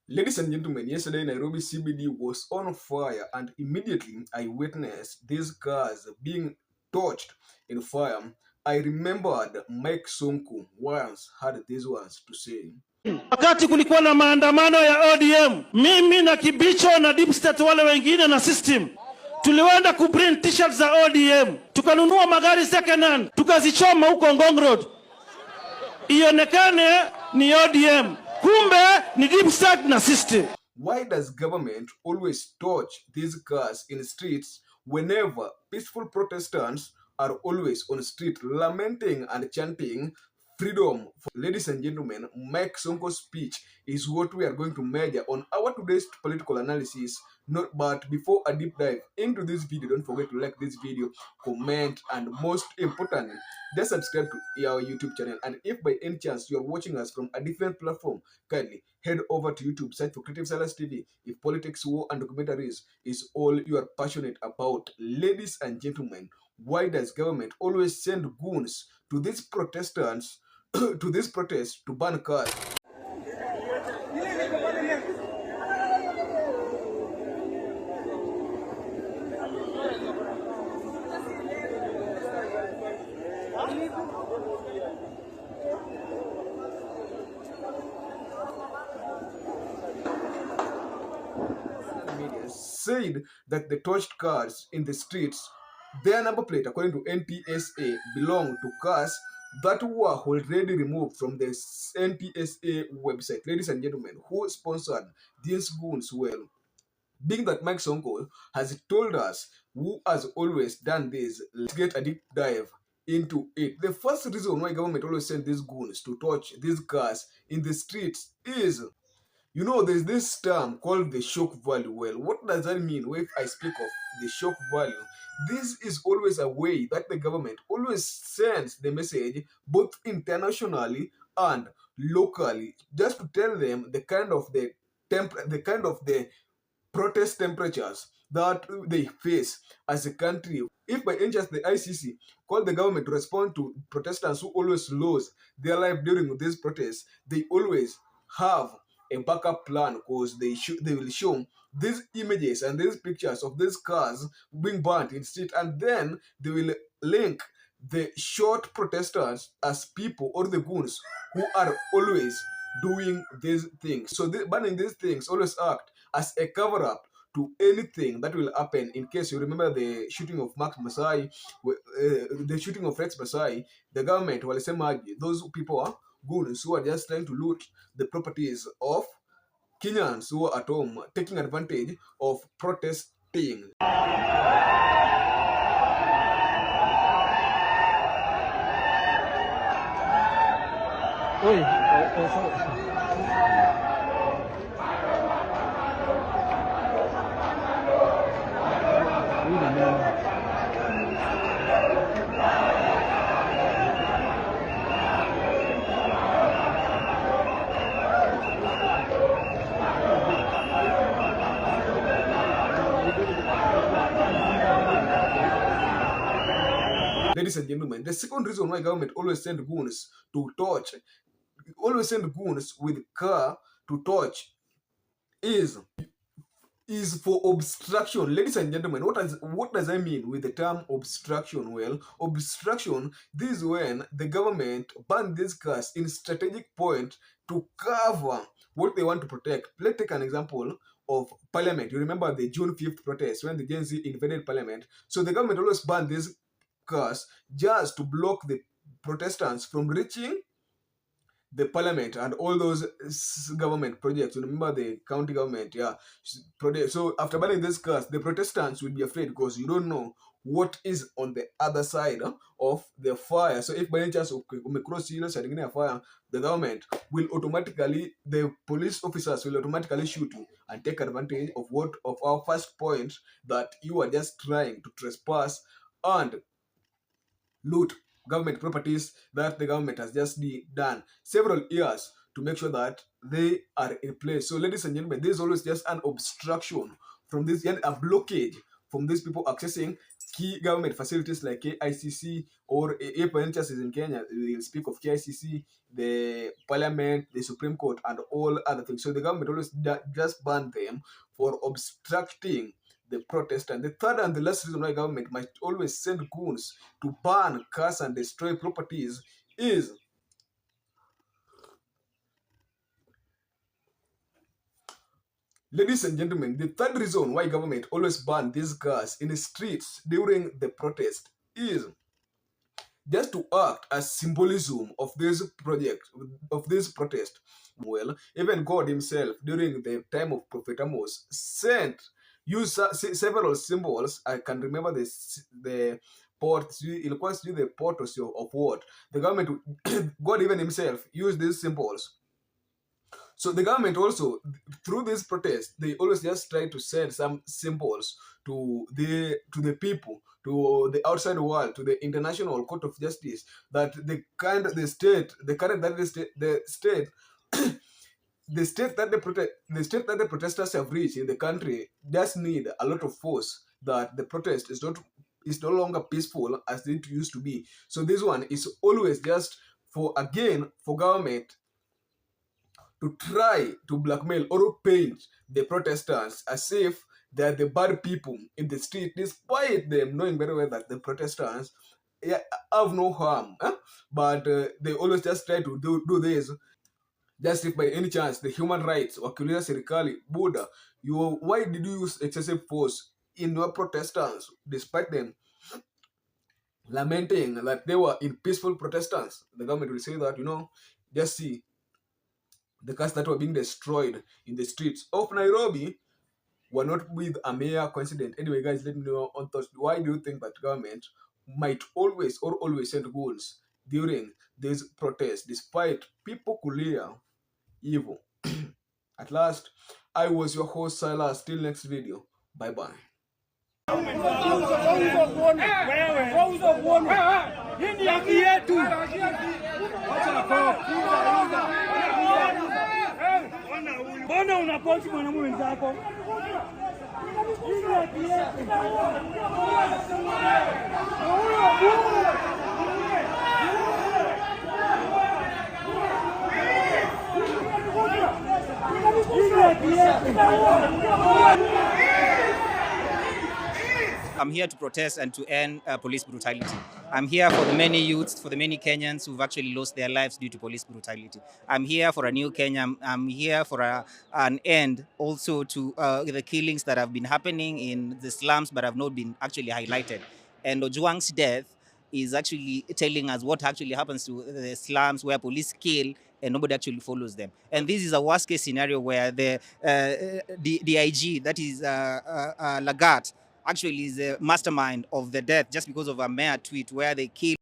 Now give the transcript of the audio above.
Ladies and gentlemen, yesterday Nairobi CBD was on fire, and immediately I witnessed these cars being torched in fire. I remembered Mike Sonko once had these words to say. Wakati kulikuwa na maandamano ya ODM, mimi na Kibicho na Deep State wale wengine na system tuliwenda kuprint t-shirts za ODM, tukanunua magari second hand, tukazichoma huko Ngong Road ionekane ni ODM, kumbe ni Deep State na system. Why does government always torch these cars in streets whenever peaceful protestants are always on street lamenting and chanting freedom? Ladies and gentlemen, Mike Sonko's speech is what we are going to measure on our today's political analysis. But before a deep dive into this video, don't forget to like this video, comment, and most importantly, just subscribe to our YouTube channel. And if by any chance you are watching us from a different platform, kindly head over to YouTube, search for Creative Silence TV. If politics, war, and documentaries is all you are passionate about, ladies and gentlemen, why does government always send goons to these protestants to this protest to ban cars? Media said that the torched cars in the streets, their number plate according to NTSA, belong to cars that were already removed from the NTSA website. Ladies and gentlemen, who sponsored these goons? Well, being that Mike Sonko has told us who has always done this, let's get a deep dive into it. The first reason why government always send these goons to torch these cars in the streets is, you know, there's this term called the shock value. Well, what does that mean when I speak of the shock value? This is always a way that the government always sends the message both internationally and locally, just to tell them the kind of the protest temperatures that they face as a country. If by any chance the ICC called the government to respond to protesters who always lose their life during these protests, they always have a backup plan, because they will show these images and these pictures of these cars being burnt in street, and then they will link the short protesters as people or the goons who are always doing these things. So banning these things always act as a cover-up to anything that will happen. In case you remember the shooting of Max Masai, the shooting of Rex Masai, the government walisema those people are goons who are just trying to loot the properties of Kenyans who are at home, taking advantage of protesting. Ladies and gentlemen, the second reason why government always send goons to torch, always send goons with car to torch, is for obstruction. Ladies and gentlemen, what does I mean with the term obstruction? Well, obstruction, this is when the government ban these cars in strategic point to cover what they want to protect. Let's take an example of Parliament. You remember the June 5th protest when the Gen Z invaded Parliament. So the government always banned these cars just to block the protestants from reaching the parliament and all those government projects. You remember the county government, yeah. So after banning these cars, the protestants will be afraid because you don't know what is on the other side of the fire. So if by any chance cross a fire, the government will automatically, the police officers will automatically shoot you and take advantage of our first point, that you are just trying to trespass and loot government properties that the government has just done several years to make sure that they are in place. So ladies and gentlemen, this is always just an obstruction from this, a blockage from these people accessing key government facilities like KICC or for instance in Kenya, we'll speak of KICC, the parliament, the Supreme Court, and all other things. So the government always just ban them for obstructing the protest. And the third and the last reason why government might always send goons to burn, curse, and destroy properties is ladies and gentlemen, the third reason why government always ban these cars in the streets during the protest is just to act as symbolism of this protest. Well, even God himself, during the time of Prophet Amos, used several symbols. I can remember the port, ilikuwa sijui the portals of what the government, God even himself used these symbols. So the government also, through this protest, they always just try to send some symbols to the people, to the outside world, to the International Court of Justice, that the state that the protesters have reached in the country just need a lot of force, that the protest is no longer peaceful as it used to be. So this one is always just for government to try to blackmail or paint the protesters as if they're the bad people in the street, despite them knowing very well that the protesters have no harm. But they always just try to do this, just if by any chance the human rights, wakiuliza serikali, Buddha, why did you use excessive force in your protesters, despite them lamenting that they were in peaceful protesters? The government will say that, just see the cars that were being destroyed in the streets of Nairobi were not with a mere coincidence. Anyway, guys, let me know on thoughts. Why do you think that government might always send goons during these protests, despite people clear evil? At last, I was your host, Silas. Till next video. Bye-bye. Mbona unaposti mwanamume wenzako? I'm here to protest and to end police brutality. I'm here for the many youths, for the many Kenyans who've actually lost their lives due to police brutality. I'm here for a new Kenya. I'm here for an end also to the killings that have been happening in the slums but have not been actually highlighted. And Ojwang's death is actually telling us what actually happens to the slums where police kill and nobody actually follows them. And this is a worst case scenario where the DIG, that is Govt, actually is the mastermind of the death just because of a mere tweet where they kill